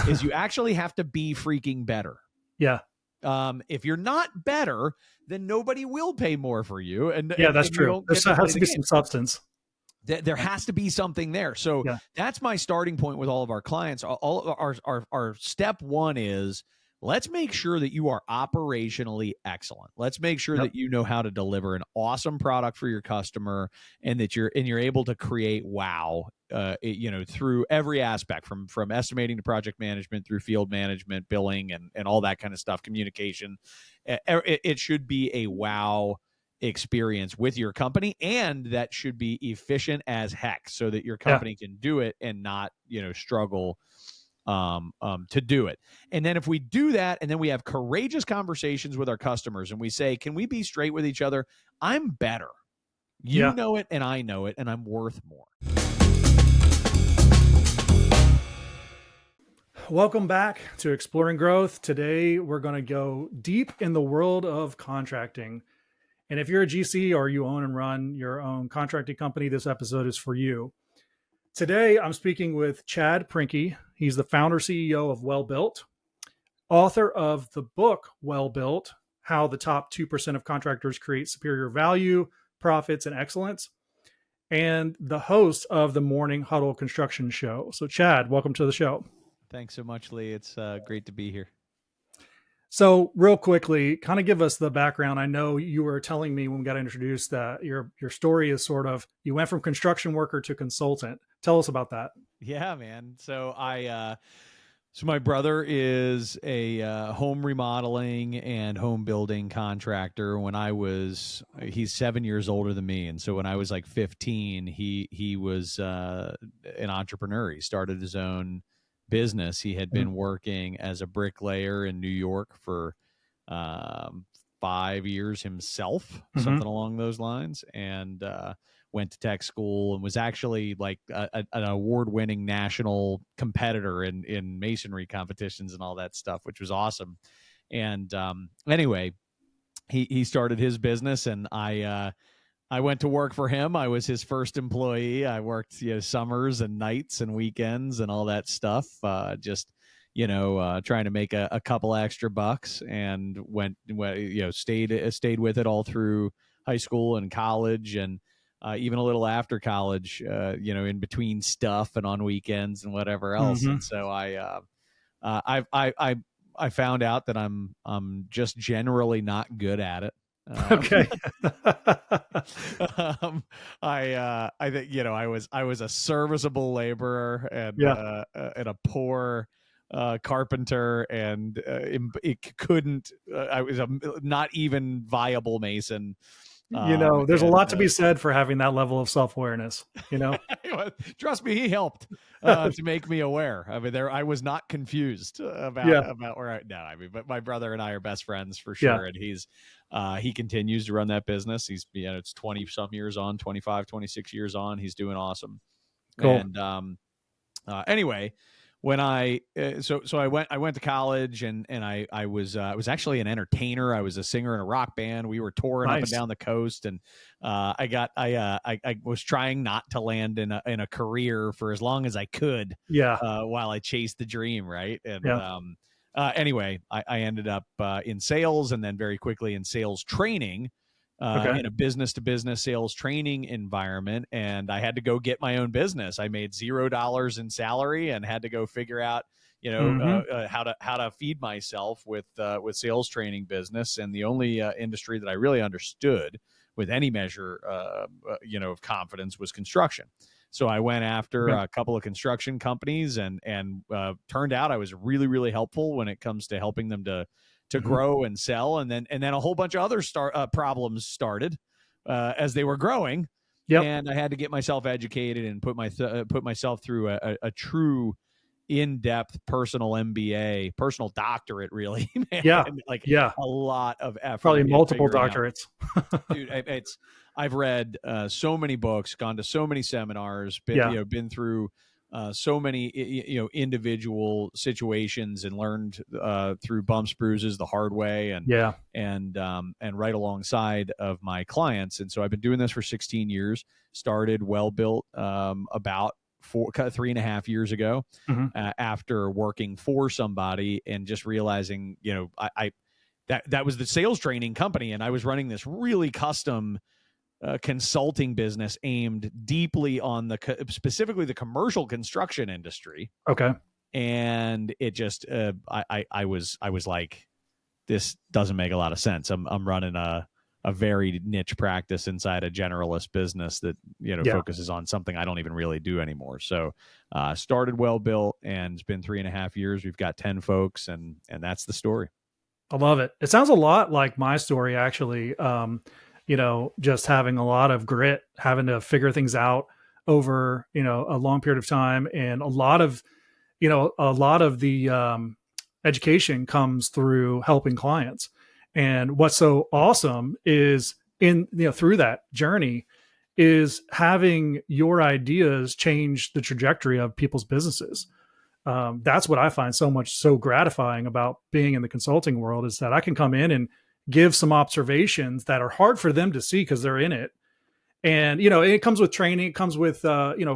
is you actually have to be freaking better. Yeah. If you're not better, then nobody will pay more for you. And that's and true. There has to be some substance. There has to be something there. So that's my starting point with all of our clients. All our step one is, let's make sure that you are operationally excellent. Let's make sure that you know how to deliver an awesome product for your customer, and that you're able to create wow, through every aspect, from estimating to project management, through field management, billing, and all that kind of stuff, communication. It should be a wow experience with your company, and that should be efficient as heck, so that your company can do it and not struggle to do it. And then if we do that, and then we have courageous conversations with our customers, and we say, can we be straight with each other? I'm better. You know it, and I know it, and I'm worth more. Welcome back to Exploring Growth. Today, we're going to go deep in the world of contracting. And if you're a GC or you own and run your own contracting company, this episode is for you. Today, I'm speaking with Chad Prinkey. He's the founder CEO of Well Built, author of the book Well Built: How the Top 2% of Contractors Create Superior Value, Profits, and Excellence, and the host of the Morning Huddle Construction Show. So, Chad, welcome to the show. Thanks so much, Lee. It's great to be here. So real quickly, kind of give us the background. I know you were telling me when we got introduced that your story is sort of, you went from construction worker to consultant. Tell us about that. Yeah, man. So my brother is a home remodeling and home building contractor. He's 7 years older than me. And so when I was like 15, he was an entrepreneur. He started his own business. He had been working as a bricklayer in New York for 5 years himself, something along those lines, and went to tech school, and was actually like an award-winning national competitor in masonry competitions and all that stuff, which was awesome. And anyway, he started his business, and I went to work for him. I was his first employee. I worked summers and nights and weekends and all that stuff, trying to make a couple extra bucks, and stayed with it all through high school and college, and even a little after college, in between stuff and on weekends and whatever else. And so I found out that I'm just generally not good at it. Okay. I think I was a serviceable laborer and a poor carpenter, and I was a not even viable mason. There's a lot to be said for having that level of self-awareness, Trust me, he helped to make me aware. I mean, I was not confused about where but my brother and I are best friends for sure. And he continues to run that business. He's, it's 20 some years on, 25, 26 years on. He's doing awesome. Cool. And anyway, when I went to college, and I was actually an entertainer. I was a singer in a rock band. We were touring up and down the coast, and I was trying not to land in a career for as long as I could. While I chased the dream, right? And anyway, I ended up in sales, and then very quickly in sales training. In a business-to-business sales training environment, and I had to go get my own business. I made $0 in salary and had to go figure out, how to feed myself with sales training business. And the only industry that I really understood with any measure, of confidence was construction. So I went after a couple of construction companies, and turned out I was really, really helpful when it comes to helping them to grow and sell. And then a whole bunch of other problems started as they were growing. And I had to get myself educated and put myself through a true in-depth personal MBA, personal doctorate, really. A lot of effort. Probably multiple doctorates. Dude, I've read so many books, gone to so many seminars, been through so many individual situations, and learned through bumps, bruises, the hard way, and right alongside of my clients. And so I've been doing this for 16 years. Started Well Built about 3.5 years ago, Mhm. after working for somebody and just realizing, that was the sales training company, and I was running this really custom consulting business aimed deeply on specifically the commercial construction industry. Okay. And it just, I was like, this doesn't make a lot of sense. I'm running a very niche practice inside a generalist business that, focuses on something I don't even really do anymore. So, started well built, and it's been 3.5 years. We've got 10 folks, and that's the story. I love it. It sounds a lot like my story, actually. Just having a lot of grit, having to figure things out over, a long period of time. And a lot of the education comes through helping clients. And what's so awesome is through that journey is having your ideas change the trajectory of people's businesses. That's what I find so gratifying about being in the consulting world, is that I can come in and give some observations that are hard for them to see because they're in it. And, it comes with training, it comes with,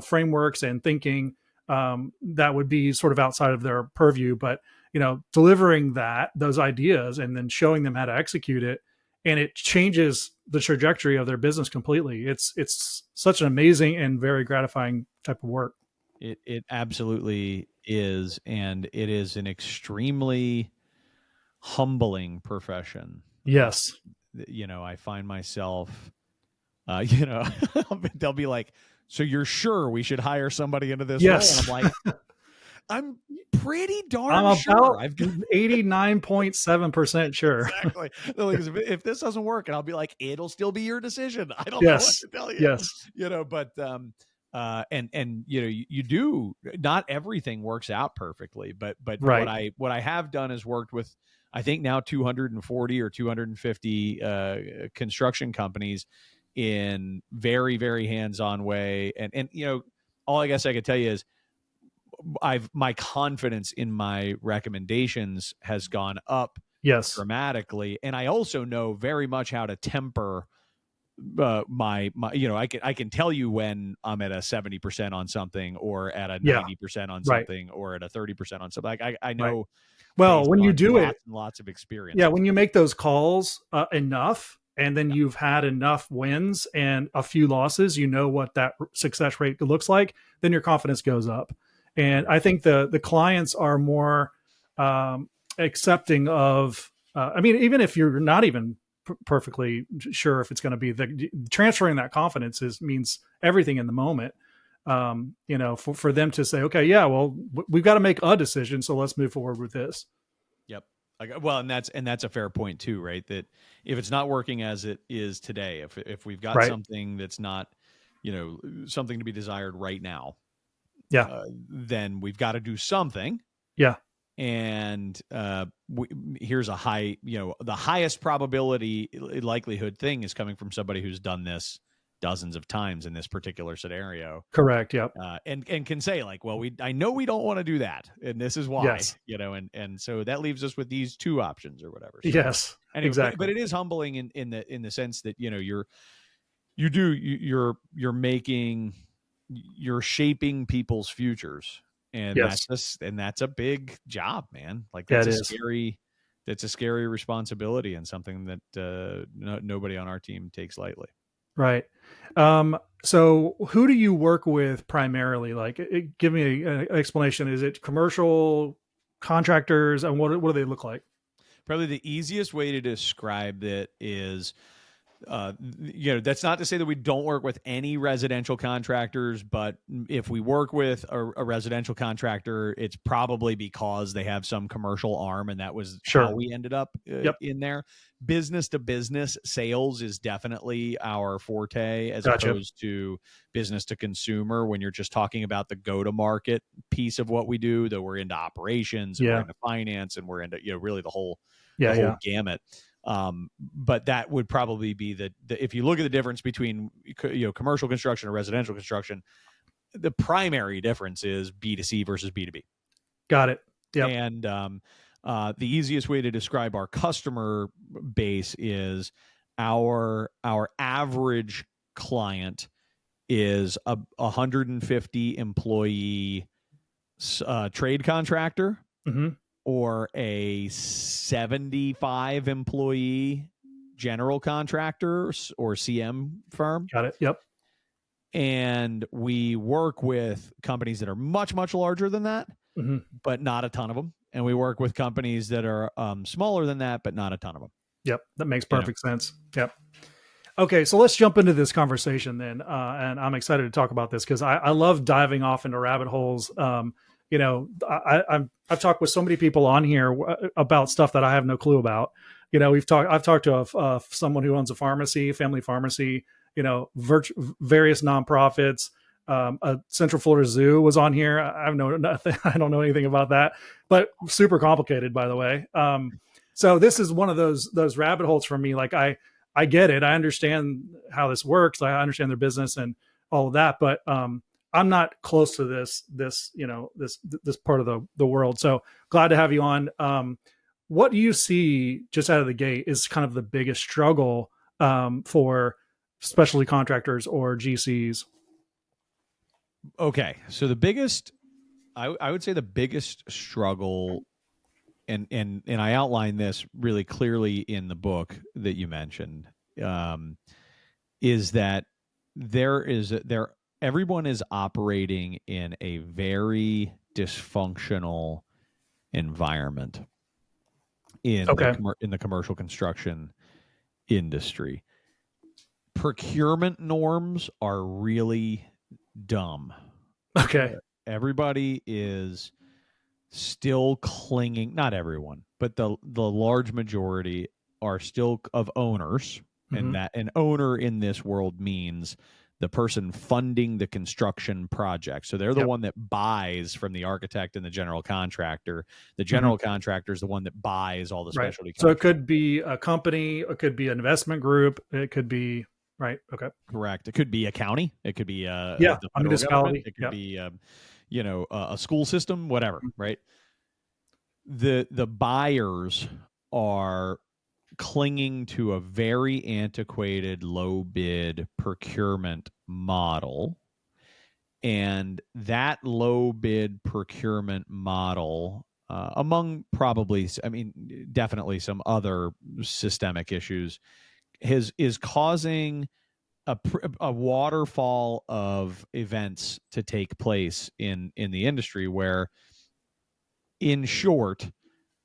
frameworks and thinking that would be sort of outside of their purview, but, delivering those ideas and then showing them how to execute it. And it changes the trajectory of their business completely. It's such an amazing and very gratifying type of work. It absolutely is, and it is an extremely humbling profession. Yes. I find myself, they'll be like, "So you're sure we should hire somebody into this Yes. role?" And I'm like, "I'm pretty darn I'm sure. I've got 89.7% sure." Exactly. Like, if this doesn't work, and I'll be like, "It'll still be your decision. I don't Yes. know what to tell you." Yes. But you do, not everything works out perfectly, but Right. what I have done is worked with, I think now 240 or 250 construction companies in very, very hands-on way. And all I guess I could tell you is my confidence in my recommendations has gone up Yes. dramatically. And I also know very much how to temper my I can tell you when I'm at a 70% on something, or at a 90% on Right. something, or at a 30% on something. Like I know. Right. Well, when you do lots it, and lots of experience. yeah, when you make those calls enough, and then you've had enough wins and a few losses, what that success rate looks like, then your confidence goes up. And I think the clients are more accepting of, even if you're not even perfectly sure if it's going to be, transferring that confidence means everything in the moment. For them to say, okay, yeah, well, we've got to make a decision, so let's move forward with this. Yep. Well, and that's a fair point too, right? That if it's not working as it is today, if we've got something that's not, something to be desired right now, then we've got to do something. Yeah. And here's a high, the highest probability likelihood thing is coming from somebody who's done this dozens of times in this particular scenario. Correct. Yep. And can say, like, well, I know we don't want to do that, and this is why. Yes. And so that leaves us with these two options or whatever. So, yes. Anyway, exactly. But it is humbling in the sense that you're shaping people's futures, and that's a big job, man. Like, that's a scary responsibility, and something that nobody on our team takes lightly. Right. So who do you work with primarily? Like, give me an explanation. Is it commercial, contractors, and what do they look like? Probably the easiest way to describe it is, that's not to say that we don't work with any residential contractors, but if we work with a residential contractor, it's probably because they have some commercial arm, and that was how we ended up in there. Business to business sales is definitely our forte, as opposed to business to consumer. When you're just talking about the go-to-market piece of what we do, though, we're into operations, and we're into finance, and we're into really the whole gamut. But that would probably be the if you look at the difference between commercial construction or residential construction, the primary difference is B2C versus B2B. Got it. Yeah. And the easiest way to describe our customer base is our average client is a 150 employee trade contractor, Mm-hmm. or a 75 employee general contractor or CM firm. Got it. Yep. And we work with companies that are much, much larger than that, Mm-hmm. but not a ton of them. And we work with companies that are smaller than that, but not a ton of them. Yep. That makes perfect sense. Yep. Okay, so let's jump into this conversation then, and I'm excited to talk about this because I love diving off into rabbit holes. I've talked with so many people on here about stuff that I have no clue about. I've talked to someone who owns a pharmacy, family pharmacy. Various nonprofits. A Central Florida Zoo was on here. I know nothing. I don't know anything about that, but super complicated, by the way. So this is one of those rabbit holes for me. Like I get it. I understand how this works. I understand their business and all of that, but I'm not close to this part of the world. So glad to have you on. What do you see just out of the gate is kind of the biggest struggle for specialty contractors or GCs? Okay, so I would say the biggest struggle, and I outline this really clearly in the book that you mentioned, is that everyone is operating in a very dysfunctional environment in the commercial construction industry. Procurement norms are really dumb. Okay. Everybody is still clinging, not everyone, but the large majority are still of owners. Mm-hmm. And that an owner in this world means the person funding the construction project. So they're the one that buys from the architect and the general contractor. The general contractor is the one that buys all the specialty. So it could be a company, it could be an investment group, it could be right. Okay. Correct. It could be a county. It could be a municipality. It could be a school system, whatever. Right. The buyers are clinging to a very antiquated low bid procurement model, and that low bid procurement model, among definitely some other systemic issues, is causing a waterfall of events to take place in the industry where, in short,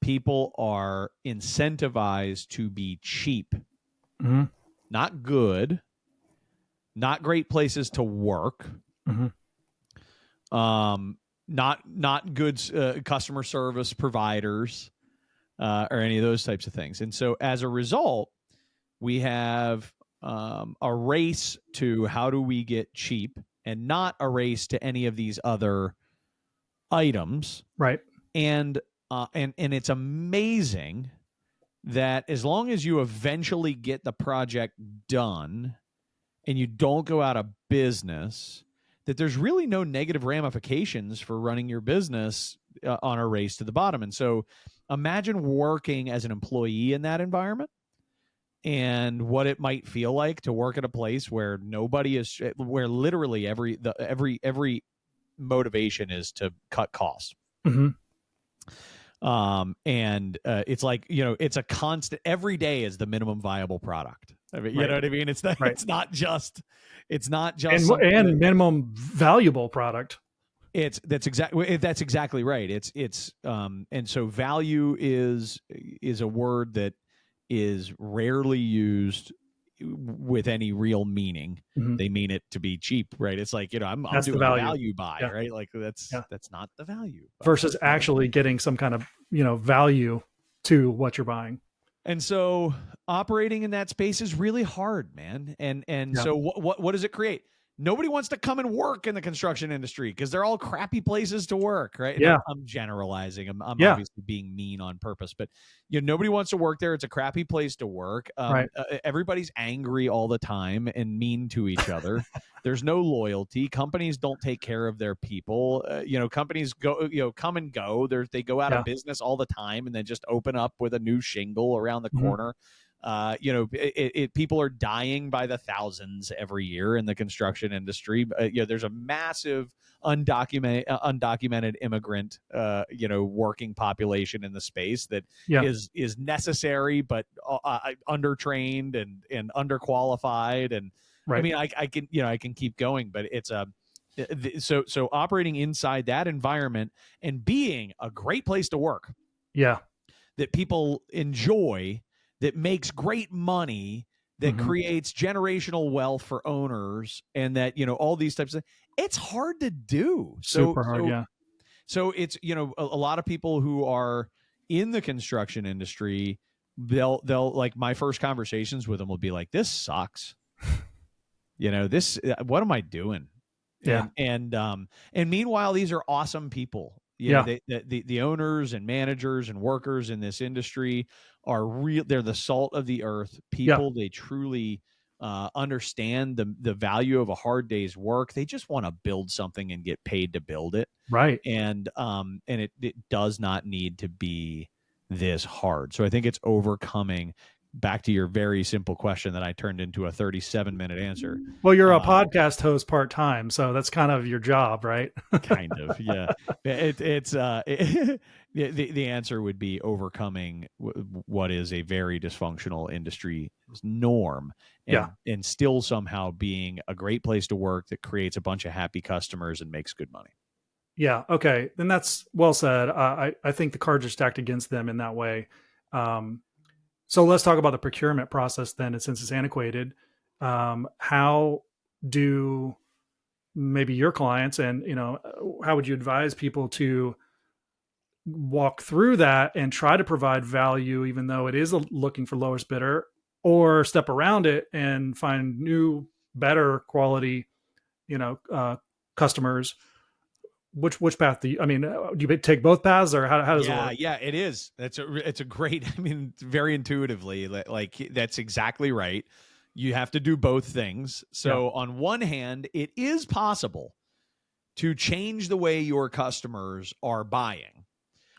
people are incentivized to be cheap, not good, not great places to work, not good customer service providers, or any of those types of things. And so as a result, we have a race to how do we get cheap, and not a race to any of these other items. Right. And it's amazing that as long as you eventually get the project done and you don't go out of business, that there's really no negative ramifications for running your business on a race to the bottom. And so imagine working as an employee in that environment and what it might feel like to work at a place where where literally every motivation is to cut costs. It's like, it's a constant, every day is the minminimum viable product. I mean, you know what I mean? It's not just and minimum valuable product. That's exactly right. And so value is a word that is rarely used with any real meaning. They mean it to be cheap, right? It's like, I'm doing a value buy, right? Like that's not the value versus actually getting some kind of, value to what you're buying. And so operating in that space is really hard, man. And so what does it create? Nobody wants to come and work in the construction industry because they're all crappy places to work, right? Yeah. I'm generalizing. I'm obviously being mean on purpose, but nobody wants to work there. It's a crappy place to work. Everybody's angry all the time and mean to each other. There's no loyalty. Companies don't take care of their people. Companies come and go. They go out of business all the time and then just open up with a new shingle around the corner. People are dying by the thousands every year in the construction industry. There's a massive undocumented immigrant, working population in the space that is necessary, but undertrained and underqualified. And right. I mean, I can keep going, but it's so operating inside that environment and being a great place to work. Yeah. That people enjoy, that makes great money, that creates generational wealth for owners, and that, all these types of, it's hard to do. Super hard. Yeah. So it's, a lot of people who are in the construction industry, they'll like, my first conversations with them will be like, this sucks. What am I doing? Yeah. And meanwhile, these are awesome people. The owners and managers and workers in this industry are real. They're the salt of the earth people. They truly understand the value of a hard day's work. They just want to build something and get paid to build it. Right. And it does not need to be this hard. So I think it's overcoming. Back to your very simple question that I turned into a 37-minute answer. Well, you're a podcast host part-time, so that's kind of your job, right? Kind of, yeah. The answer would be overcoming what is a very dysfunctional industry norm, and still somehow being a great place to work that creates a bunch of happy customers and makes good money. Yeah. Okay. Then that's well said. I think the cards are stacked against them in that way. So let's talk about the procurement process then, and since it's antiquated. How do maybe your clients, and how would you advise people to walk through that and try to provide value, even though it is looking for lowest bidder, or step around it and find new, better quality, customers? Which path do you take both paths, or how does it work? Yeah, it is. It's a great, very intuitively, like that's exactly right. You have to do both things. So on one hand, it is possible to change the way your customers are buying.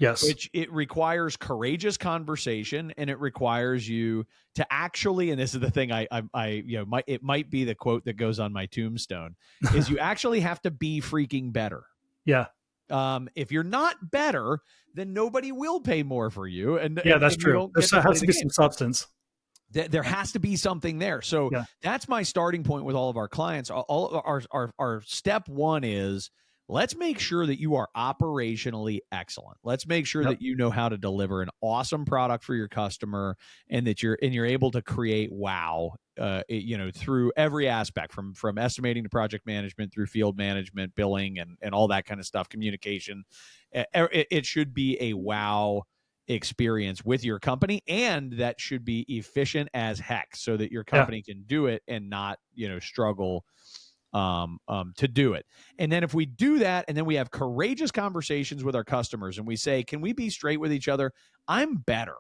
Yes. Which it requires courageous conversation, and it requires you to actually, and this is the thing it might be the quote that goes on my tombstone, is you actually have to be freaking better. Yeah. If you're not better, then nobody will pay more for you. And that's true. There has to be some substance. There has to be something there. So that's my starting point with all of our clients. All our step one is, let's make sure that you are operationally excellent. Let's make sure that you know how to deliver an awesome product for your customer, and that you're able to create wow, through every aspect, from estimating to project management, through field management, billing, and all that kind of stuff, communication. It should be a wow experience with your company, and that should be efficient as heck, so that your company can do it and not, struggle to do it. And then if we do that, and then we have courageous conversations with our customers, and we say, can we be straight with each other? I'm better.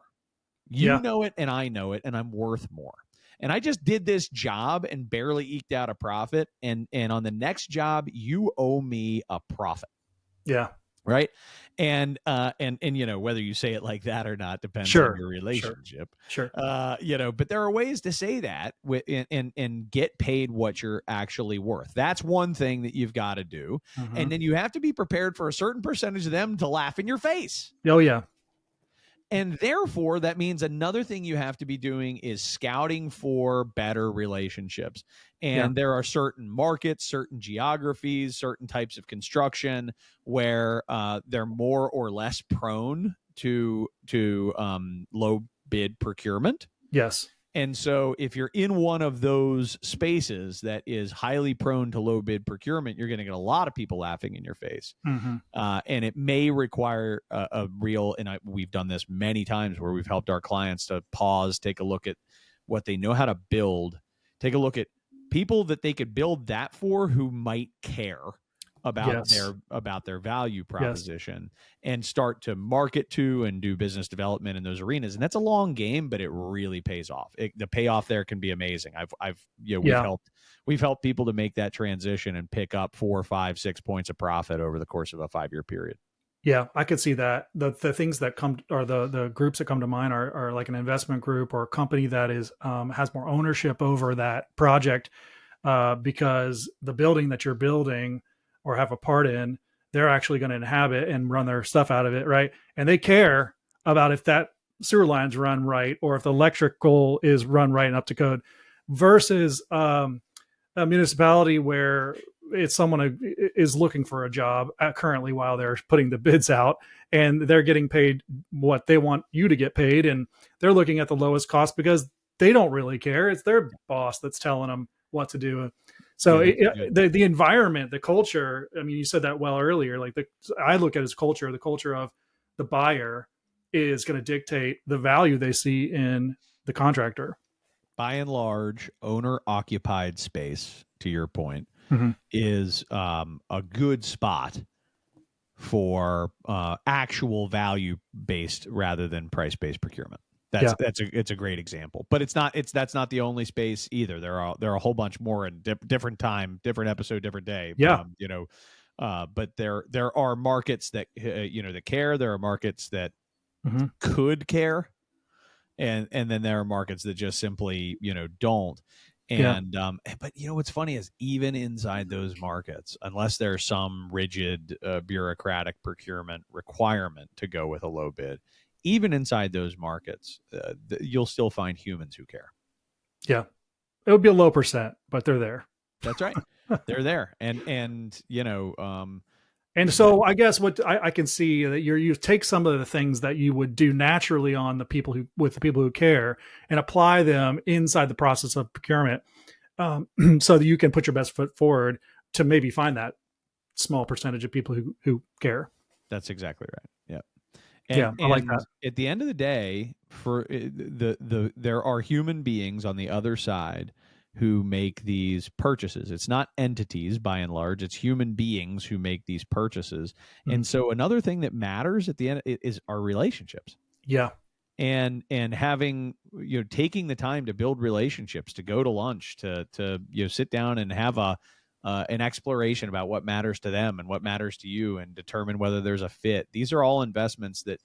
You know it, and I know it, and I'm worth more. And I just did this job and barely eked out a profit. And on the next job, you owe me a profit. Yeah. Right. And whether you say it like that or not depends on your relationship. Sure. But there are ways to say that and get paid what you're actually worth. That's one thing that you've got to do. Mm-hmm. And then you have to be prepared for a certain percentage of them to laugh in your face. Oh, yeah. And therefore, that means another thing you have to be doing is scouting for better relationships. And there are certain markets, certain geographies, certain types of construction where they're more or less prone to low bid procurement. Yes. And so if you're in one of those spaces that is highly prone to low bid procurement, you're going to get a lot of people laughing in your face. Mm-hmm. And it may require a real, and we've done this many times where we've helped our clients to pause, take a look at what they know how to build, take a look at people that they could build that for who might care about their value proposition, and start to market to and do business development in those arenas. And that's a long game, but it really pays off. The payoff there can be amazing. We've helped people to make that transition and pick up 4, 5, 6 points of profit over the course of a 5-year period. Yeah, I could see that. The things that come, or the groups that come to mind are like an investment group or a company that is has more ownership over that project, because the building that you're building or have a part in, they're actually going to inhabit and run their stuff out of it, right? And they care about if that sewer line's run right or if the electrical is run right and up to code, versus a municipality where it's someone who is looking for a job currently while they're putting the bids out, and they're getting paid what they want you to get paid, and they're looking at the lowest cost because they don't really care. It's their boss that's telling them what to do. So the environment, the culture, I mean, you said that well earlier, like I look at it as culture. The culture of the buyer is going to dictate the value they see in the contractor. By and large, owner occupied space, to your point, is a good spot for actual value based rather than price based procurement. It's a great example, but that's not the only space either. There are a whole bunch more in different time, different episode, different day. Yeah. But there are markets that that care. There are markets that could care, and then there are markets that just simply don't. And but what's funny is even inside those markets, unless there's some rigid bureaucratic procurement requirement to go with a low bid, even inside those markets, you'll still find humans who care. Yeah, it would be a low percent, but they're there. That's right. They're there, and and so I guess what I can see that you take some of the things that you would do naturally on the people who care and apply them inside the process of procurement, so that you can put your best foot forward to maybe find that small percentage of people who care. That's exactly right. Yeah. I like that. At the end of the day, for there are human beings on the other side who make these purchases. It's not entities by and large, it's human beings who make these purchases. And so another thing that matters at the end is our relationships. Yeah. And having, taking the time to build relationships, to go to lunch, to sit down and have an exploration about what matters to them and what matters to you, and determine whether there's a fit. These are all investments that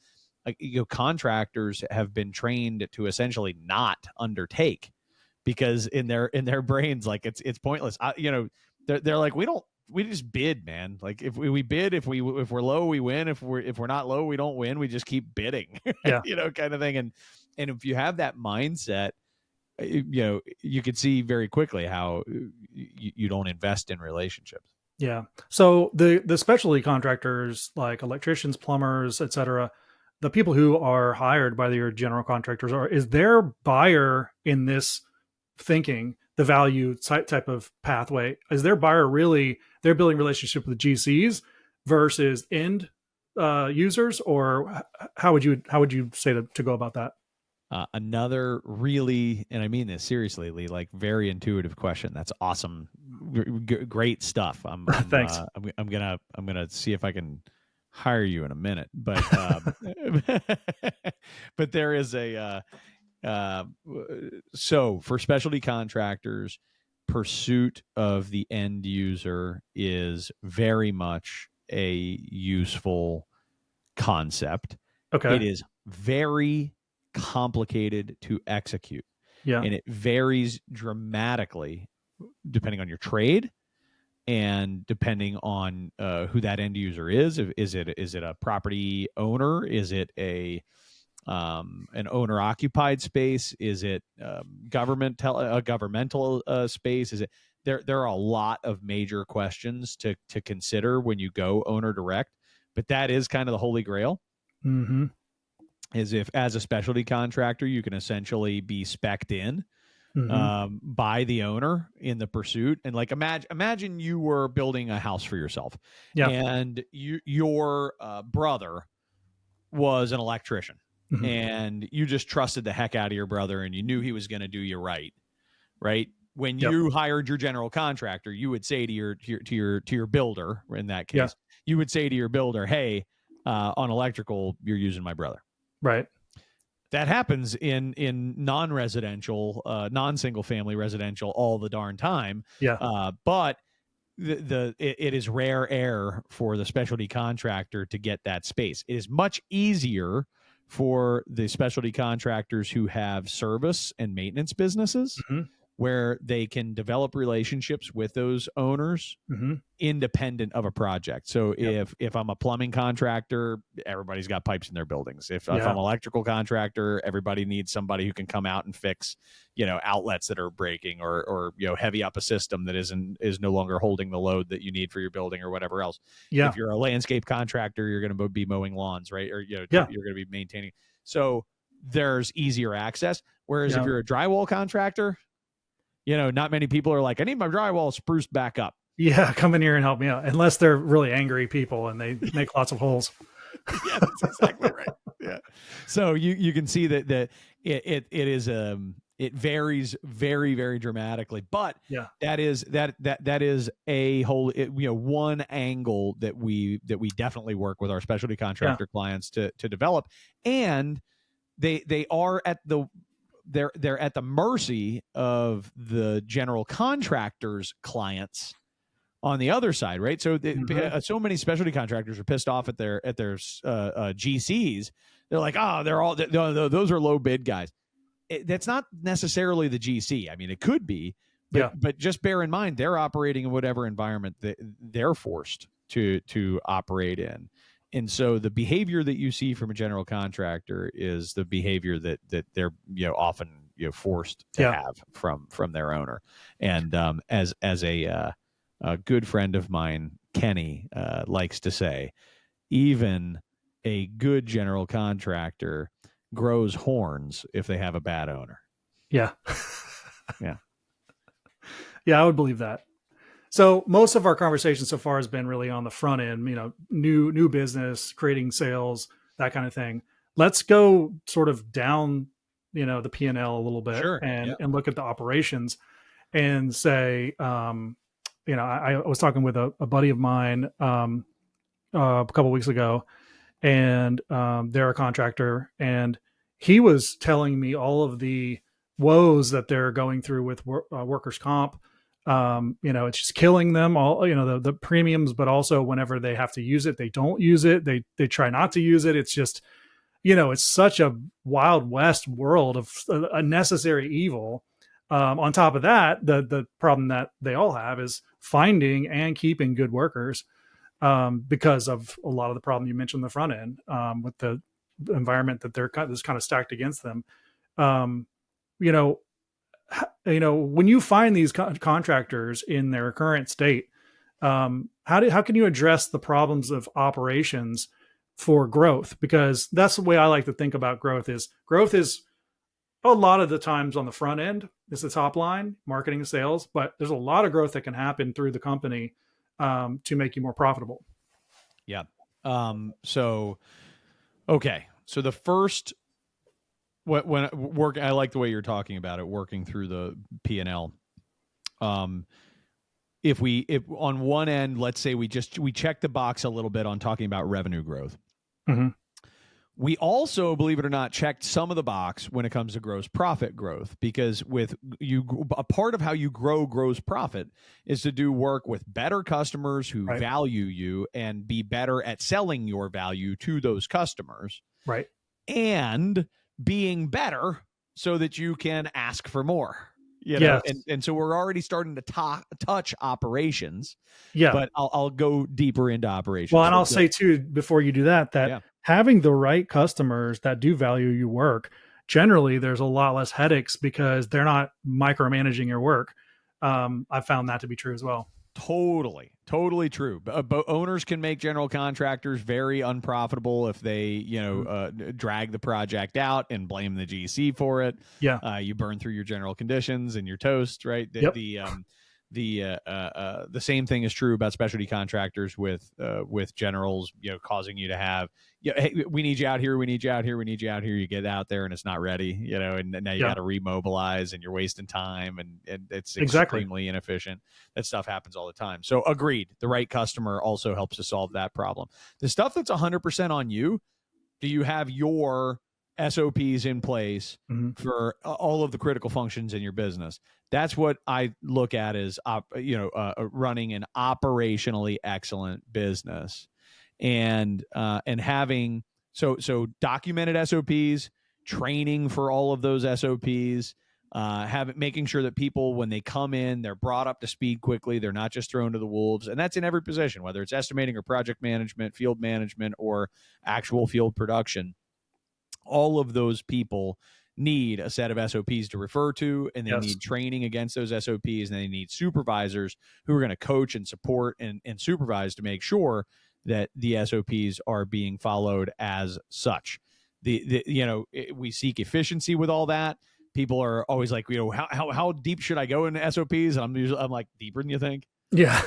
contractors have been trained to essentially not undertake, because in their brains, like it's pointless. They're like, we just bid, man. Like if we bid, if we're low, we win. If we're not low, we don't win. We just keep bidding, yeah. Kind of thing. And if you have that mindset, you could see very quickly how you don't invest in relationships. Yeah. So the specialty contractors like electricians, plumbers, etc., the people who are hired by your general contractors, is their buyer in this thinking the value type of pathway? Is their buyer really, they're building relationship with GCs versus end users, or how would you say to go about that? Another really, and I mean this seriously, Lee, like very intuitive question. That's awesome. Great stuff. Thanks. I'm gonna see if I can hire you in a minute, but but there is so for specialty contractors, pursuit of the end user is very much a useful concept. Okay. It is very complicated to execute. Yeah. And it varies dramatically depending on your trade and depending on who that end user is. Is it a property owner? Is it an owner occupied space? Is it a governmental space? Is it there are a lot of major questions to consider when you go owner direct, but that is kind of the holy grail. Is if as a specialty contractor you can essentially be spec'd in by the owner in the pursuit. And like imagine you were building a house for yourself, and your brother was an electrician. And you just trusted the heck out of your brother, and you knew he was going to do you right. When you hired your general contractor, you would say to your builder, in that case, you would say to your builder, "Hey, on electrical, you're using my brother." Right. That happens in non-residential, non-single family residential all the darn time. Yeah. But it is rare air for the specialty contractor to get that space. It is much easier for the specialty contractors who have service and maintenance businesses, Mm-hmm. where they can develop relationships with those owners Mm-hmm. independent of a project. So Yep. if I'm a plumbing contractor, everybody's got pipes in their buildings. If I'm an electrical contractor, everybody needs somebody who can come out and fix, outlets that are breaking, or heavy up a system that is no longer holding the load that you need for your building or whatever else. Yeah. If you're a landscape contractor, you're going to be mowing lawns, right? Or you're going to be maintaining. So there's easier access. Whereas if you're a drywall contractor, not many people are like, I need my drywall spruced back up. Yeah, come in here and help me out. Unless they're really angry people and they make lots of holes. Yeah, that's exactly right. Yeah. So you can see that it varies very, very dramatically. But that is a whole one angle that we definitely work with our specialty contractor clients to develop. And they are at the they're at the mercy of the general contractor's clients on the other side, right? So so many specialty contractors are pissed off at their GCs. They're like, those are low bid guys. That's not necessarily the GC. I mean, it could be, but just bear in mind they're operating in whatever environment they're forced to operate in. And so the behavior that you see from a general contractor is the behavior that they're often forced to have from their owner. And as a good friend of mine, Kenny, likes to say, even a good general contractor grows horns if they have a bad owner. Yeah. Yeah. Yeah, I would believe that. So most of our conversation so far has been really on the front end, new business, creating sales, that kind of thing. Let's go sort of down, the P&L a little bit and look at the operations and say, I was talking with a buddy of mine a couple of weeks ago, and they're a contractor, and he was telling me all of the woes that they're going through with workers' comp. It's just killing them all, the premiums, but also whenever they have to use it, they don't use it. They try not to use it. It's just, it's such a Wild West world of a necessary evil. On top of that, the problem that they all have is finding and keeping good workers, because of a lot of the problem you mentioned in the front end, with the environment that they're kind of stacked against them. When you find these contractors in their current state, how can you address the problems of operations for growth? Because that's the way I like to think about growth is a lot of the times on the front end, it's the top line, marketing and sales, but there's a lot of growth that can happen through the company to make you more profitable. Yeah. So the first, I like the way you're talking about it, working through the P&L. If on one end, let's say we check the box a little bit on talking about revenue growth. Mm-hmm. We also, believe it or not, checked some of the box when it comes to gross profit growth, because a part of how you grow gross profit is to do work with better customers who value you and be better at selling your value to those customers. Right. And being better so that you can ask for more. Yes. And so we're already starting to touch operations. Yeah. But I'll go deeper into operations. Well, and I'll say too, before you do that having the right customers that do value your work, generally there's a lot less headaches because they're not micromanaging your work. I found that to be true as well. Totally true. But owners can make general contractors very unprofitable if they, drag the project out and blame the GC for it. Yeah. You burn through your general conditions and you're toast, right? The same thing is true about specialty contractors with generals, causing you to have, hey, we need you out here. We need you out here. We need you out here. You get out there and it's not ready, and now you got to remobilize and you're wasting time and it's extremely inefficient. That stuff happens all the time. So agreed. The right customer also helps to solve that problem. The stuff that's 100% on you. Do you have your SOPs in place for all of the critical functions in your business. That's what I look at as running an operationally excellent business, and having so documented SOPs, training for all of those SOPs, making sure that people, when they come in, they're brought up to speed quickly. They're not just thrown to the wolves. And that's in every position, whether it's estimating or project management, field management, or actual field production. All of those people need a set of SOPs to refer to, and they need training against those SOPs, and they need supervisors who are going to coach and support and supervise to make sure that the SOPs are being followed as such. We seek efficiency with all that. People are always like, how deep should I go into SOPs? And I'm like, deeper than you think. Yeah.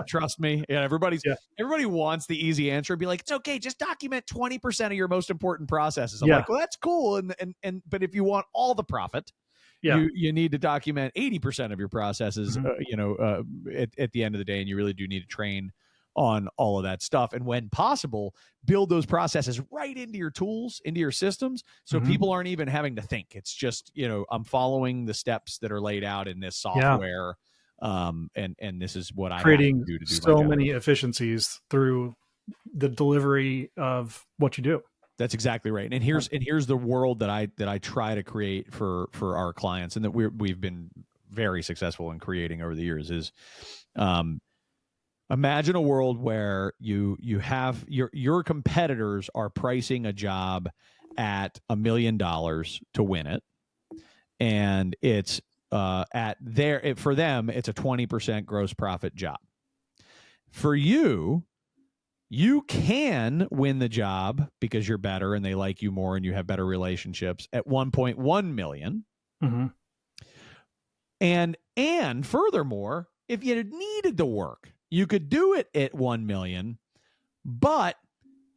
Trust me. Yeah. Everybody wants the easy answer. Be like, it's okay. Just document 20% of your most important processes. I'm like, well, that's cool. But if you want all the profit, you need to document 80% of your processes, at the end of the day. And you really do need to train on all of that stuff. And when possible, build those processes right into your tools, into your systems. So people aren't even having to think. It's just, I'm following the steps that are laid out in this software. And this is what I creating have to do so many efficiencies through the delivery of what you do. That's exactly right. And here's the world that I try to create for our clients, and that we've been very successful in creating over the years is, imagine a world where you have your competitors are pricing a job at $1 million to win it, and it's for them it's a 20% gross profit job. For you can win the job because you're better and they like you more and you have better relationships at 1.1 million. And furthermore, if you needed the work, you could do it at 1 million, but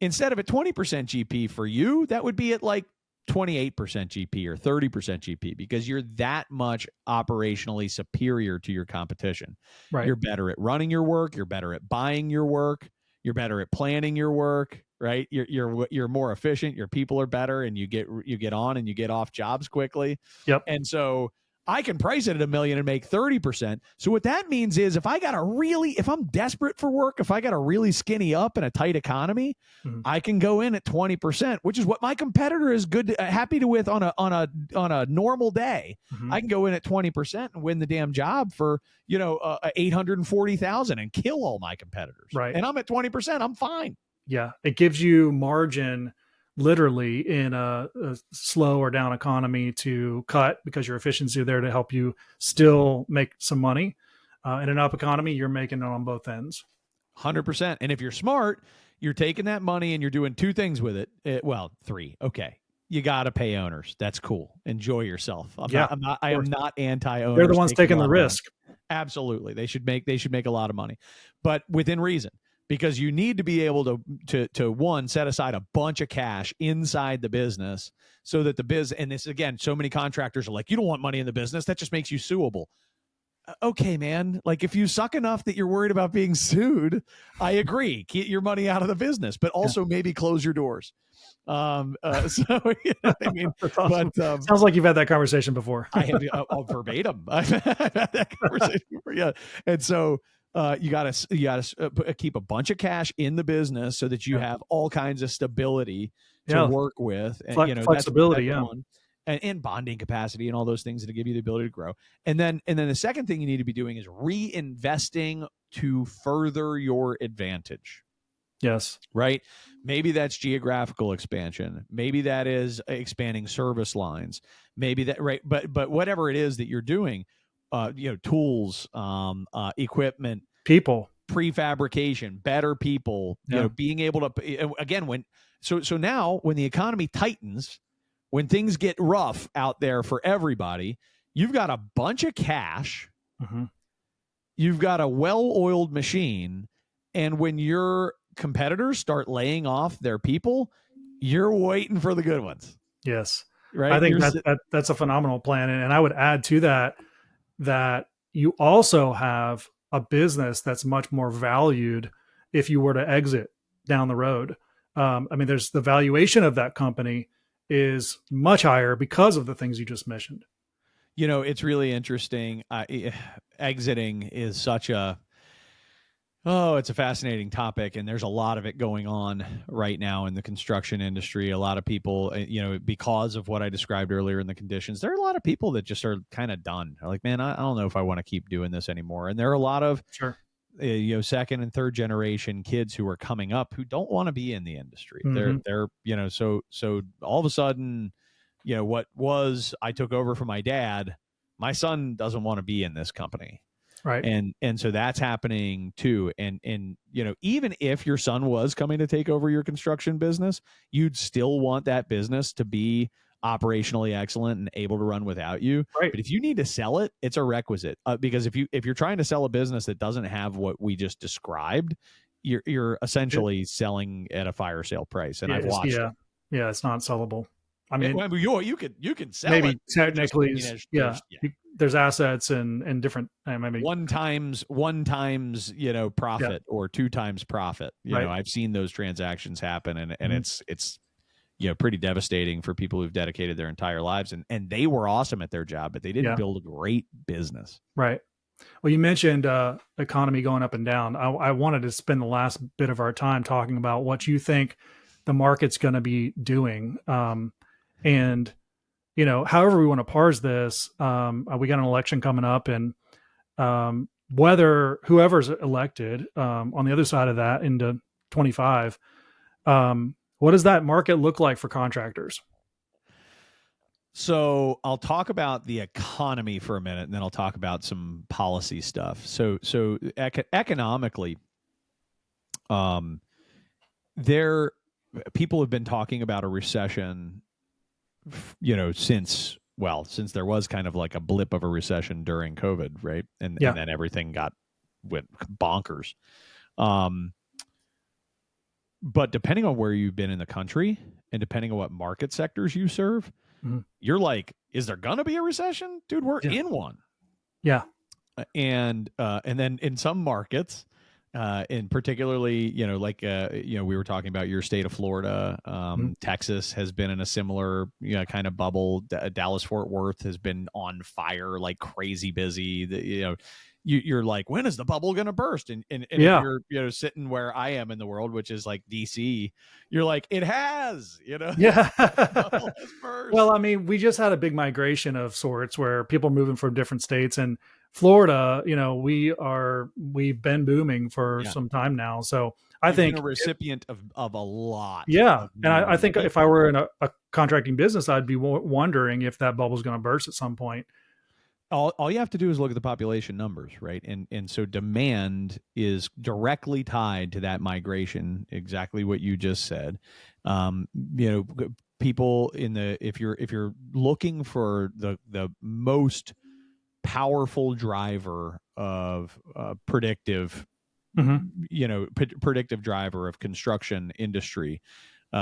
instead of a 20% GP for you, that would be at like 28% GP or 30% GP, because you're that much operationally superior to your competition. Right. You're better at running your work. You're better at buying your work. You're better at planning your work, right? You're more efficient. Your people are better, and you get on and you get off jobs quickly. Yep. And so I can price it at $1 million and make 30%. So what that means is if I'm desperate for work, if I got to really skinny up in a tight economy, I can go in at 20%, which is what my competitor is happy to with on a normal day. I can go in at 20% and win the damn job for, $840,000 and kill all my competitors. Right. And I'm at 20%. I'm fine. Yeah. It gives you margin literally in a slow or down economy to cut, because your efficiency there to help you still make some money. In an up economy, you're making it on both ends. 100%. And if you're smart, you're taking that money and you're doing two things with it. Well, three. Okay. You got to pay owners. That's cool. Enjoy yourself. I am not anti-owners. They're the ones taking the risk. Absolutely. They should make a lot of money, but within reason. Because you need to be able to one, set aside a bunch of cash inside the business so that and this, again, so many contractors are like, you don't want money in the business. That just makes you suable. Okay, man. Like, if you suck enough that you're worried about being sued, I agree. Get your money out of the business, but also maybe close your doors. So, you know what I mean? Awesome. But sounds like you've had that conversation before. I have verbatim. I've had that conversation before. Yeah. And so, you gotta keep a bunch of cash in the business so that you have all kinds of stability to work with, and flexibility, that's one. And bonding capacity and all those things that give you the ability to grow. And then the second thing you need to be doing is reinvesting to further your advantage. Yes. Right. Maybe that's geographical expansion. Maybe that is expanding service lines. Maybe that, right. But whatever it is that you're doing, tools, equipment, people, prefabrication, better people, being able to, again, so now when the economy tightens, when things get rough out there for everybody, you've got a bunch of cash, you've got a well-oiled machine. And when your competitors start laying off their people, you're waiting for the good ones. Yes. Right. I think that's a phenomenal plan. And I would add to that you also have a business that's much more valued if you were to exit down the road. There's the valuation of that company, is much higher because of the things you just mentioned. It's really interesting. Exiting is such it's a fascinating topic, and there's a lot of it going on right now in the construction industry. A lot of people, because of what I described earlier in the conditions, there are a lot of people that just are kind of done. They're like, man, I don't know if I want to keep doing this anymore. And there are a lot of, Sure. Second and third generation kids who are coming up who don't want to be in the industry. Mm-hmm. They're, so all of a sudden, what was I took over from my dad, my son doesn't want to be in this company. Right. And so that's happening too. And even if your son was coming to take over your construction business, you'd still want that business to be operationally excellent and able to run without you. Right. But if you need to sell it, it's a requisite, because if you're trying to sell a business that doesn't have what we just described, you're essentially selling at a fire sale price. And I've watched it. Yeah, it's not sellable. I mean, you can sell maybe it. Technically, there's assets and different. Maybe one times profit, Yeah. or 2 times profit. I've seen those transactions happen, and it's pretty devastating for people who've dedicated their entire lives, and they were awesome at their job, but they didn't build a great business. Right. Well, you mentioned economy going up and down. I wanted to spend the last bit of our time talking about what you think the market's going to be doing. And, however we want to parse this, we got an election coming up, and whether whoever's elected on the other side of that into 25, what does that market look like for contractors? So I'll talk about the economy for a minute, and then I'll talk about some policy stuff. So economically, people have been talking about a recession, since there was kind of like a blip of a recession during COVID, right? And then everything went bonkers. But depending on where you've been in the country and depending on what market sectors you serve, you're like, is there gonna be a recession? Dude, we're in one. Yeah. And then in some markets, and particularly, we were talking about your state of Florida, Texas has been in a similar, kind of bubble. Dallas Fort Worth has been on fire, like crazy busy. You're like, when is the bubble going to burst? And if you're, sitting where I am in the world, which is like DC, you're like, it has, Yeah. Burst. Well, I mean, we just had a big migration of sorts where people are moving from different states, and Florida, we've been booming for some time now. So I think been a recipient of a lot. Yeah. And I think if I were in a contracting business, I'd be wondering if that bubble's going to burst at some point. All you have to do is look at the population numbers, right? And so demand is directly tied to that migration, exactly what you just said. People if you're looking for the most powerful driver of predictive driver of construction industry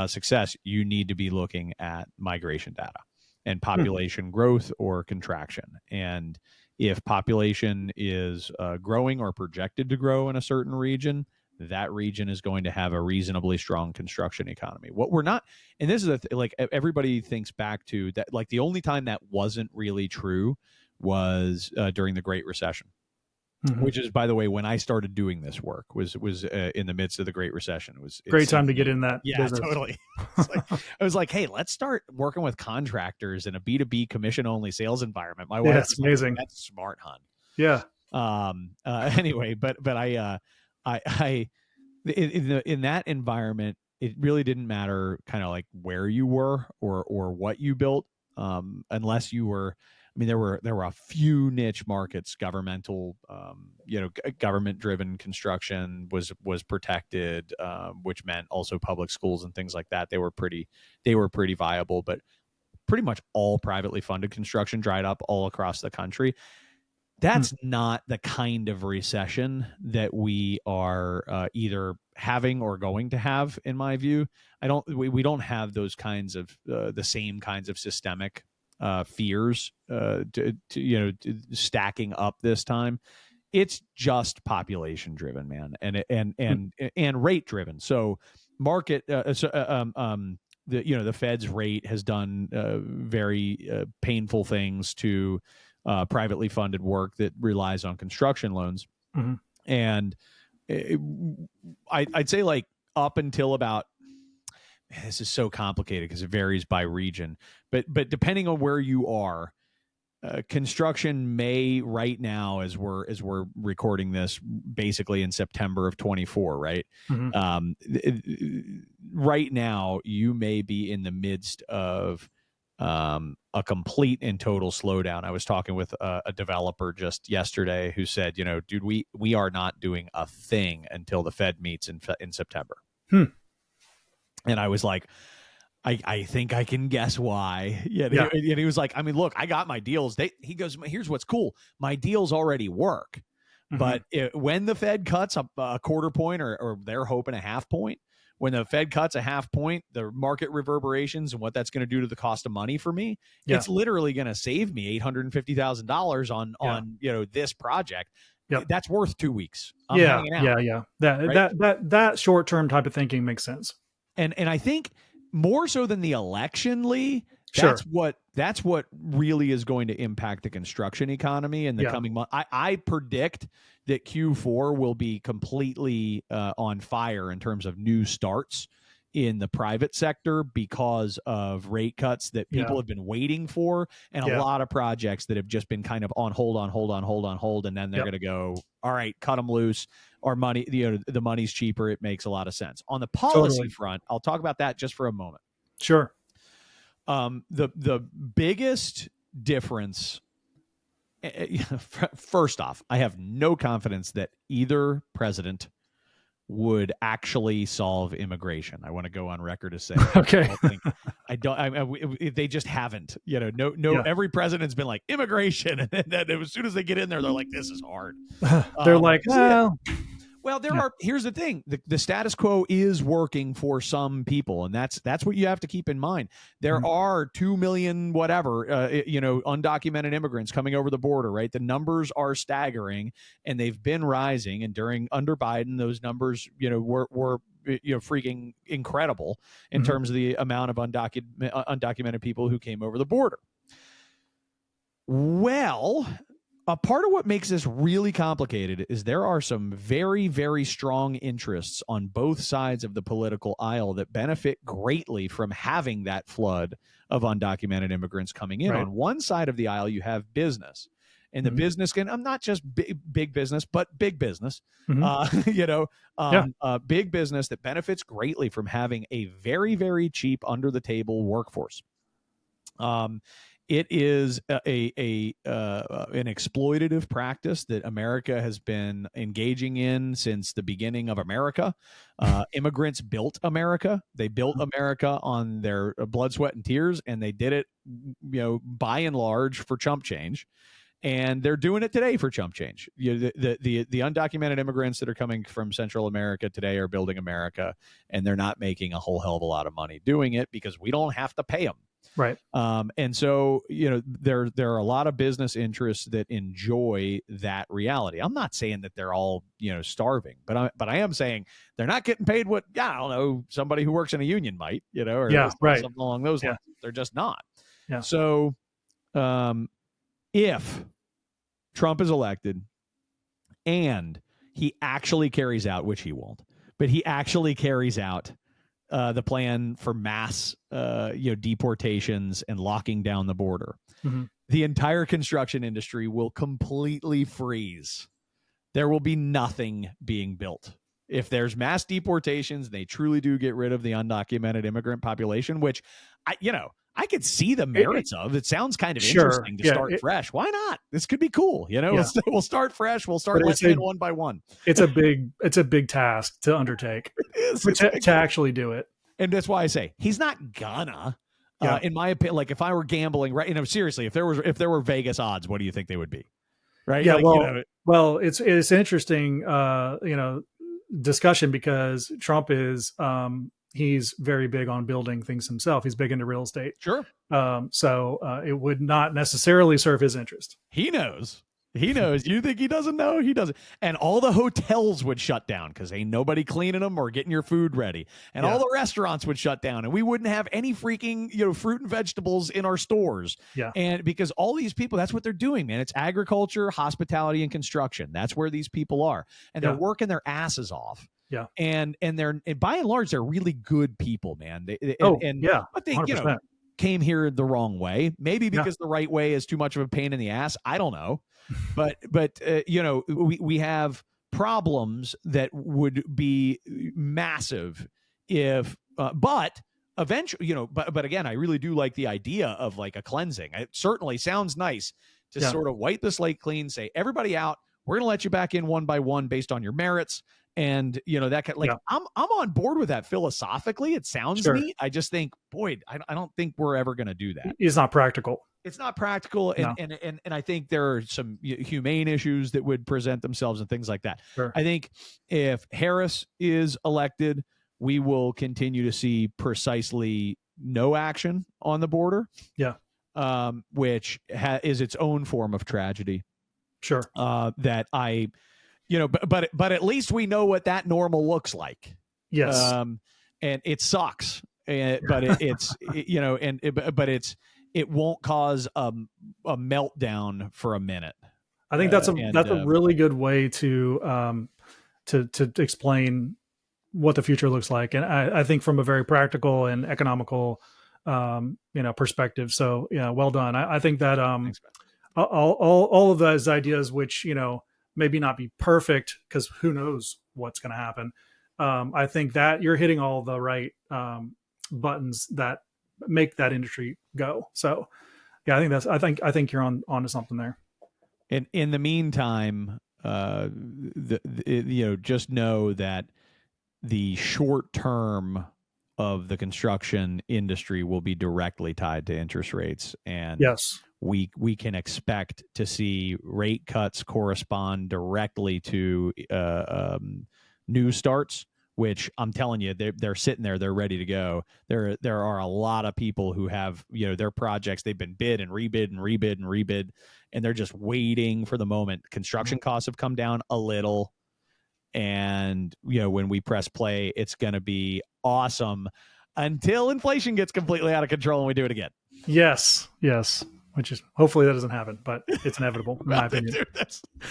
success, you need to be looking at migration data and population growth or contraction. And if population is growing or projected to grow in a certain region, that region is going to have a reasonably strong construction economy. What we're not, and this is everybody thinks back to that, like the only time that wasn't really true was during the Great Recession. Which is, by the way, when I started doing this work was in the midst of the Great Recession. It was great time to get in that. Yeah, business. Totally. I was like, hey, let's start working with contractors in a B2B commission only sales environment. My wife, that's amazing. That's smart, hon. Yeah. Anyway, but I in that environment, it really didn't matter kind of like where you were or what you built, unless you were. I mean, there were a few niche markets, governmental, government-driven construction was protected, which meant also public schools and things like that. They were pretty viable, but pretty much all privately funded construction dried up all across the country. That's not the kind of recession that we are either having or going to have, in my view. We don't have those kinds of the same kinds of systemic fears stacking up this time. It's just population driven, man, and rate driven. So market the Fed's rate has done very painful things to privately funded work that relies on construction loans. Mm-hmm. And I'd say like up until about, this is so complicated because it varies by region, but depending on where you are, construction may right now, as we're recording this, basically in September of 24, right? Mm-hmm. Right now, you may be in the midst of a complete and total slowdown. I was talking with a developer just yesterday who said, dude, we are not doing a thing until the Fed meets in September. And I was like, I think I can guess why. Yeah. And he was like, I mean, look, I got my deals. He goes, here's what's cool. My deals already work. Mm-hmm. But when the Fed cuts a quarter point or they're hoping a half point, when the Fed cuts a half point, the market reverberations and what that's going to do to the cost of money for me, it's literally going to save me $850,000 on this project. Yep. That's worth 2 weeks. I'm hanging out. That short-term type of thinking makes sense. And I think more so than the election, Lee, sure. That's what really is going to impact the construction economy in the coming month. I predict that Q4 will be completely on fire in terms of new starts in the private sector because of rate cuts that people have been waiting for, and a lot of projects that have just been kind of on hold, and then they're going to go, all right, cut them loose. Our money, the money's cheaper. It makes a lot of sense. On the policy front, I'll talk about that just for a moment. Sure. The biggest difference, first off, I have no confidence that either president would actually solve immigration. I want to go on record as saying, okay. They just haven't, every president's been like immigration. And then as soon as they get in there, they're like, this is hard. They're like, well, here's the thing. The status quo is working for some people. And that's what you have to keep in mind. There are 2 million, undocumented immigrants coming over the border, right? The numbers are staggering and they've been rising. And under Biden, those numbers, were freaking incredible in terms of the amount of undocumented people who came over the border. Well, a part of what makes this really complicated is there are some very, very strong interests on both sides of the political aisle that benefit greatly from having that flood of undocumented immigrants coming in. Right. On one side of the aisle, you have business. And the business I'm not just big business, but big business, big business that benefits greatly from having a very, very cheap under the table workforce. It is an exploitative practice that America has been engaging in since the beginning of America. Immigrants built America. They built America on their blood, sweat, and tears, and they did it, by and large, for chump change. And they're doing it today for chump change. The undocumented immigrants that are coming from Central America today are building America, and they're not making a whole hell of a lot of money doing it because we don't have to pay them. Right. And so, there are a lot of business interests that enjoy that reality. I'm not saying that they're all, starving, but I am saying they're not getting paid what, I don't know, somebody who works in a union might, or something along those lines. They're just not. Yeah. So, if Trump is elected and he actually carries out, which he won't, but he actually carries out the plan for mass, deportations and locking down the border, the entire construction industry will completely freeze. There will be nothing being built. If there's mass deportations, they truly do get rid of the undocumented immigrant population, which I could see the merits of. It sounds kind of interesting to start fresh. Why not? This could be cool. We'll start fresh. We'll start letting in one by one. It's a big task to undertake. To actually do it. And that's why I say he's not gonna. In my opinion, like if I were gambling, right? Seriously, if there were Vegas odds, what do you think they would be? Right? Yeah. Well, it's interesting, discussion because Trump is. He's very big on building things himself. He's big into real estate. Sure. So it would not necessarily serve his interest. He knows. He knows. You think he doesn't know? He doesn't. And all the hotels would shut down because ain't nobody cleaning them or getting your food ready. And all the restaurants would shut down, and we wouldn't have any freaking, fruit and vegetables in our stores. Yeah. And because all these people, that's what they're doing, man. It's agriculture, hospitality, and construction. That's where these people are. And they're working their asses off. Yeah. And by and large, they're really good people, man. But they, 100%. Came here the wrong way, maybe because the right way is too much of a pain in the ass. I don't know. But we have problems that would be massive if, but eventually, but again, I really do like the idea of like a cleansing. It certainly sounds nice to sort of wipe the slate clean, say, everybody out, we're going to let you back in one by one based on your merits. And that I'm on board with that philosophically. It sounds neat. I just think, boy, I don't think we're ever going to do that. It's not practical. It's not practical, and I think there are some humane issues that would present themselves and things like that. Sure. I think if Harris is elected, we will continue to see precisely no action on the border. Yeah. Which is its own form of tragedy. Sure. That I. But at least we know what that normal looks like. Yes. And it sucks. But it won't cause a meltdown for a minute. I think that's a really good way to explain what the future looks like. And I think from a very practical and economical, perspective. So yeah, well done. I think that, Thanks, all of those ideas, which, maybe not be perfect because who knows what's going to happen. I think that you're hitting all the right buttons that make that industry go. So, yeah, I think you're onto something there. And in the meantime, just know that the short term of the construction industry will be directly tied to interest rates, and yes. We can expect to see rate cuts correspond directly to new starts, which I'm telling you, they're sitting there, they're ready to go. There are a lot of people who have their projects, they've been bid and rebid and rebid and rebid, and they're just waiting for the moment. Construction costs have come down a little, and when we press play, it's going to be awesome until inflation gets completely out of control and we do it again. Yes. Which is, hopefully that doesn't happen, but it's inevitable, in my opinion.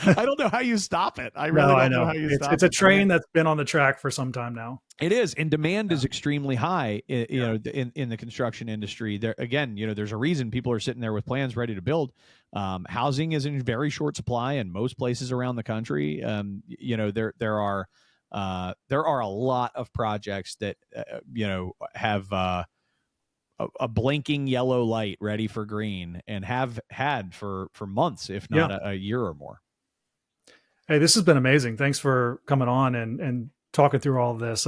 I don't know how you stop it. I really don't know how you stop it. It's a train that's been on the track for some time now. It is, and demand is extremely high. In the construction industry. There again, there's a reason people are sitting there with plans ready to build. Housing is in very short supply in most places around the country. There are a lot of projects that have a blinking yellow light ready for green and have had for months, if not a year or more. Hey, this has been amazing. Thanks for coming on and talking through all of this.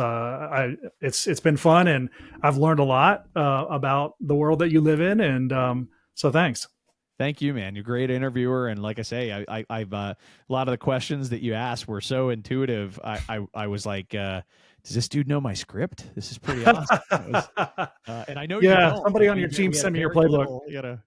It's been fun, and I've learned a lot about the world that you live in. And so thanks. Thank you, man. You're a great interviewer. And like I say, I've a lot of the questions that you asked were so intuitive. I was like, does this dude know my script? This is pretty awesome. And I know somebody on your team sent me your playbook.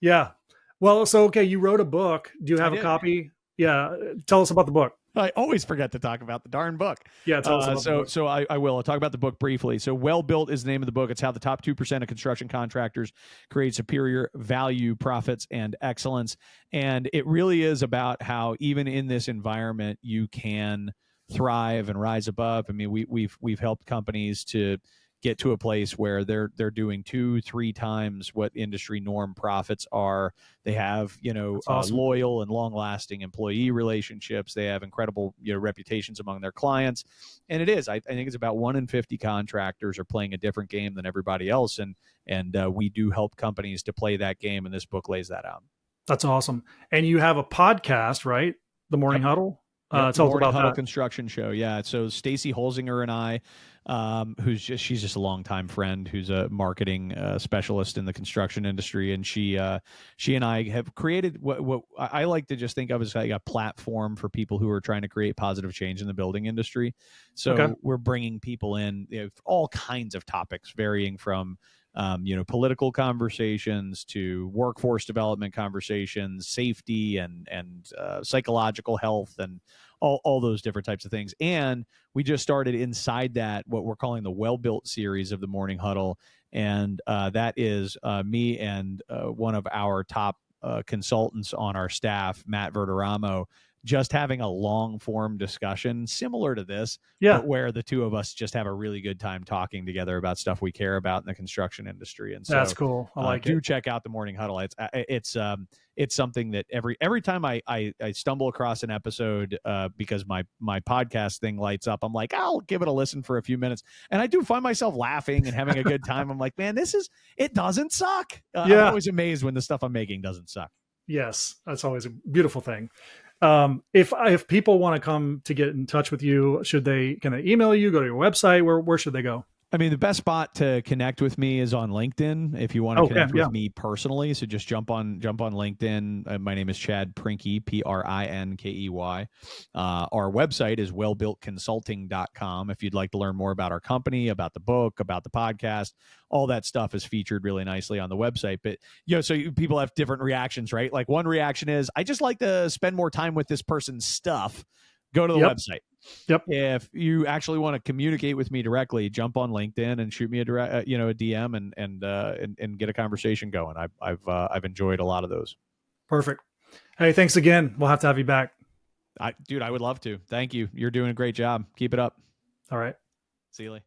Yeah. Well, so, okay, you wrote a book. Do you have a copy? Yeah. Tell us about the book. I always forget to talk about the darn book. Yeah, tell us about the book. So I will. I'll talk about the book briefly. So Well Built is the name of the book. It's how the top 2% of construction contractors create superior value, profits, and excellence. And it really is about how even in this environment, you can thrive and rise above. I mean, we've helped companies to get to a place where they're doing 2-3 times what industry norm profits are. They have awesome. Loyal and long lasting employee relationships. They have incredible reputations among their clients, and it is. I think it's about 1 in 50 contractors are playing a different game than everybody else, and we do help companies to play that game, and this book lays that out. That's awesome. And you have a podcast, right? The Morning Huddle. Tell us about that. Construction show. Yeah. So Stacy Holzinger and I, she's just a longtime friend who's a marketing specialist in the construction industry. And she and I have created what I like to just think of as like a platform for people who are trying to create positive change in the building industry. So we're bringing people in all kinds of topics, varying from political conversations to workforce development conversations, safety and psychological health, and all those different types of things. And we just started inside that what we're calling the Well-Built series of the Morning Huddle, and that is me and one of our top consultants on our staff, Matt Verderamo, just having a long form discussion similar to this, but where the two of us just have a really good time talking together about stuff we care about in the construction industry. And so that's cool. I like do it. check out the Morning Huddle. It's something that every time I stumble across an episode because my podcast thing lights up, I'm like, I'll give it a listen for a few minutes, and I do find myself laughing and having a good time. I'm like, man, it doesn't suck. I'm always amazed when the stuff I'm making doesn't suck. Yes, that's always a beautiful thing. If people want to come to get in touch with you, can they email you, go to your website? Where should they go? I mean, the best spot to connect with me is on LinkedIn. If you want to connect with me personally, so just jump on LinkedIn. My name is Chad Prinkey, Prinkey. Our website is wellbuiltconsulting.com. If you'd like to learn more about our company, about the book, about the podcast, all that stuff is featured really nicely on the website. But so people have different reactions, right? Like one reaction is, I just like to spend more time with this person's stuff. Go to the website. Yep. If you actually want to communicate with me directly, jump on LinkedIn and shoot me a direct, a DM and get a conversation going. I've enjoyed a lot of those. Perfect. Hey, thanks again. We'll have to have you back. Dude, I would love to. Thank you. You're doing a great job. Keep it up. All right. See you later.